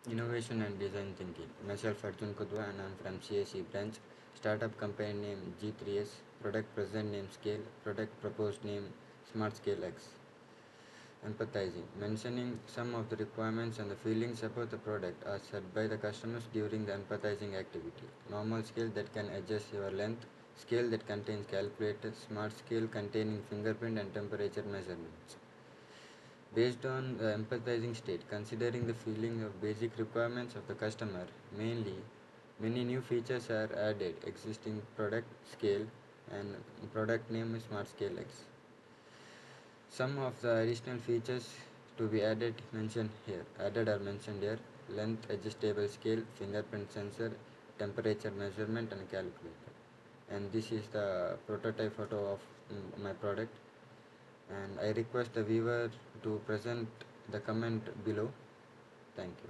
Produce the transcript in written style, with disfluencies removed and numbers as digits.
Innovation and Design Thinking. Myself Arjun KUDHVA and I am from CSE branch. Startup company name G3S. Product present name Scale. Product proposed name Smart Scale X. Empathizing. Mentioning some of the requirements and the feelings about the product are set by the customers during the empathizing activity. Normal scale that can adjust your length. Scale that contains calculator. Smart scale containing fingerprint and temperature measurements. Based on the empathizing state, considering the feeling of basic requirements of the customer, mainly many new features are added. Existing product scale and product name is Smart Scale X. Some of the additional features to be added are mentioned here: length adjustable scale, fingerprint sensor, temperature measurement, and calculator. And this is the prototype photo of my product. And I request the viewer to present the comment below. Thank you.